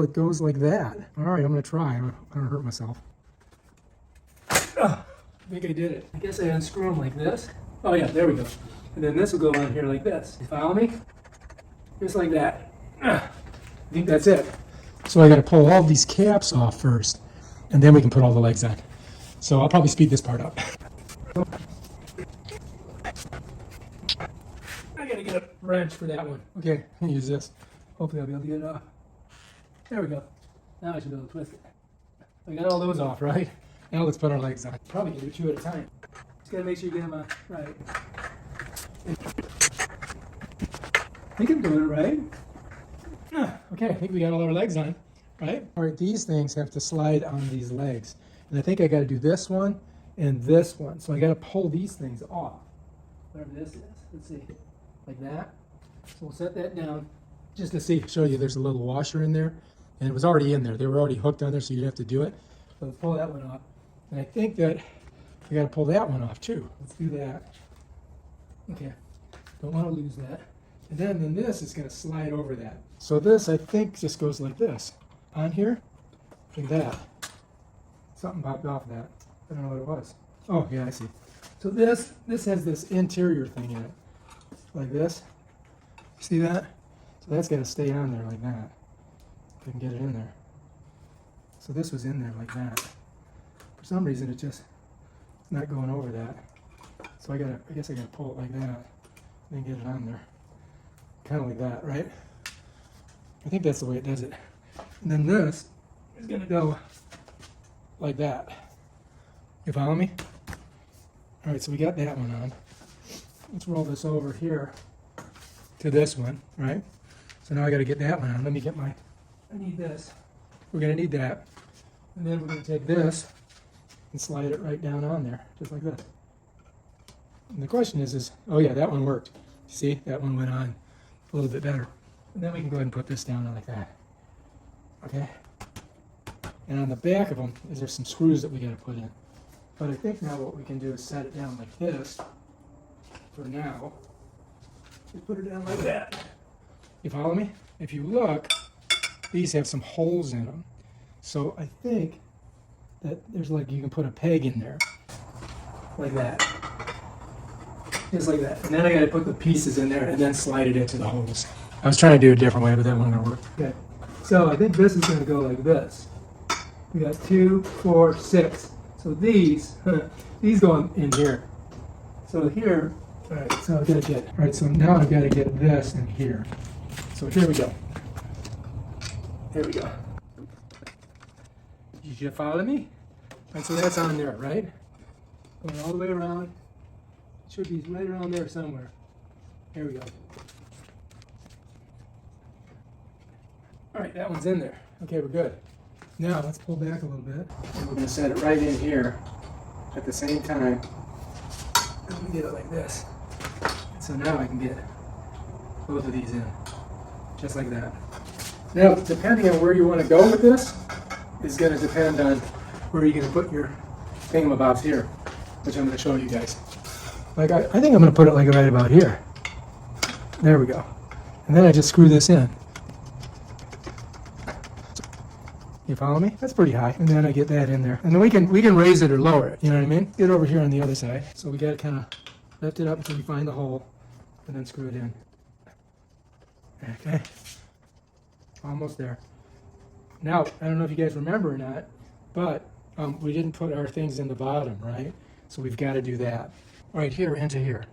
It goes like that. All right, I'm gonna try. I'm gonna hurt myself. I think I did it. I guess I unscrew them like this. Oh yeah, there we go. And then this will go on here like this. You follow me? Just like that. I think that's it. So I gotta pull all these caps off first, and then we can put all the legs on. So I'll probably speed this part up. I gotta get a wrench for that one. Okay, I'm gonna use this. Hopefully I'll be able to get it off. There we go. Now I should be able to twist it. I got all those off, right? Now let's put our legs on. Probably can do 2 at a time. Just gotta make sure you get them on right. I think I'm doing it right. Okay, I think we got all our legs on, right? All right, these things have to slide on these legs. And I think I gotta do this one and this one. So I gotta pull these things off. Whatever this is. Let's see. Like that. So we'll set that down just to see, show you there's a little washer in there. And it was already in there. They were already hooked on there, so you didn't have to do it. So let's pull that one off. And I think that we got to pull that one off too. Let's do that. Okay. Don't want to lose that. And then this is going to slide over that. So this, I think, just goes like this. On here, like that. Something popped off of that. I don't know what it was. Oh, yeah, I see. So this has this interior thing in it. Like this. See that? So that's got to stay on there like that. If I can get it in there. So this was in there like that. For some reason it's not going over that. So I guess I gotta pull it like that. And then get it on there. Kind of like that, right? I think that's the way it does it. And then this is gonna go like that. You follow me? Alright, so we got that one on. Let's roll this over here to this one, right? So now I gotta get that one on. Let me get I need this. We're going to need that. And then we're going to take this and slide it right down on there, just like that. And the question is, oh yeah, that one worked. See, that one went on a little bit better. And then we can go ahead and put this down like that. Okay? And on the back of them, there's some screws that we got to put in. But I think now what we can do is set it down like this. For now, we put it down like that. You follow me? If you look, these have some holes in them. So I think that there's you can put a peg in there. Like that. Just like that. And then I got to put the pieces in there and then slide it into the holes. I was trying to do a different way, but that wasn't going to work. Okay. So I think this is going to go like this. We got 2, 4, 6. So these go in here. So here, all right, so I've got to get, all right, so now I've got to get this in here. So here we go. There we go. Did you follow me? Right, so that's on there, right? Going all the way around. It should be right around there somewhere. There we go. All right, that one's in there. Okay, we're good. Now let's pull back a little bit. And we're going to set it right in here at the same time. I'm going to get it like this. So now I can get both of these in. Just like that. Now, depending on where you want to go with this, is going to depend on where you're going to put your thingamabobs here, which I'm going to show you guys. Like, I think I'm going to put it like right about here. There we go. And then I just screw this in. You follow me? That's pretty high. And then I get that in there. And then we can raise it or lower it, you know what I mean? Get over here on the other side. So we got to kind of lift it up until we find the hole, and then screw it in. Okay. Almost there. Now, I don't know if you guys remember or not, but we didn't put our things in the bottom, right? So we've got to do that. Right here into here.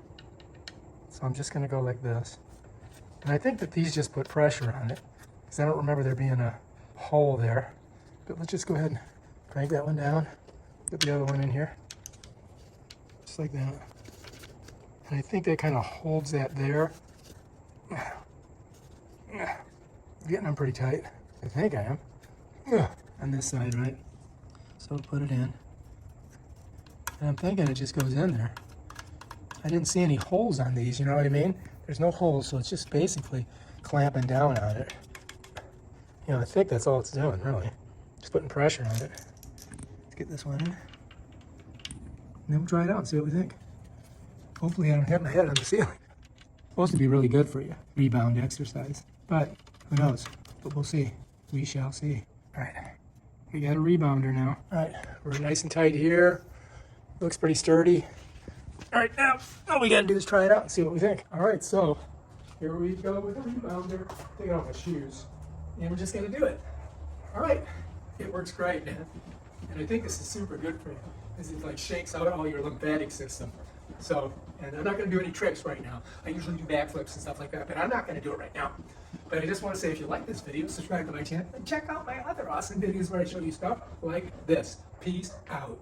So I'm just going to go like this. And I think that these just put pressure on it, because I don't remember there being a hole there. But let's just go ahead and crank that one down. Put the other one in here. Just like that. And I think that kind of holds that there. Getting them pretty tight. I think I am. On this side, right? So put it in. And I'm thinking it just goes in there. I didn't see any holes on these, you know what I mean? There's no holes, so it's just basically clamping down on it. You know, I think that's all it's doing, really. Just putting pressure on it. Let's get this one in. And then we'll try it out and see what we think. Hopefully I don't hit my head on the ceiling. Supposed to be really good for you. Rebound exercise. But who knows? But we'll see. we shall see. All right, we got a rebounder now. All right, we're nice and tight here. Looks pretty sturdy. All right, now all we gotta do is try it out and see what we think. All right, so here we go with a rebounder. Taking off my shoes, and we're just gonna do it. All right, it works great, man. And I think this is super good for you, because it like shakes out all your lymphatic system. So, and I'm not gonna do any tricks right now. I usually do backflips and stuff like that, but I'm not gonna do it right now. But I just want to say, if you like this video, subscribe to my channel and check out my other awesome videos where I show you stuff like this. Peace out.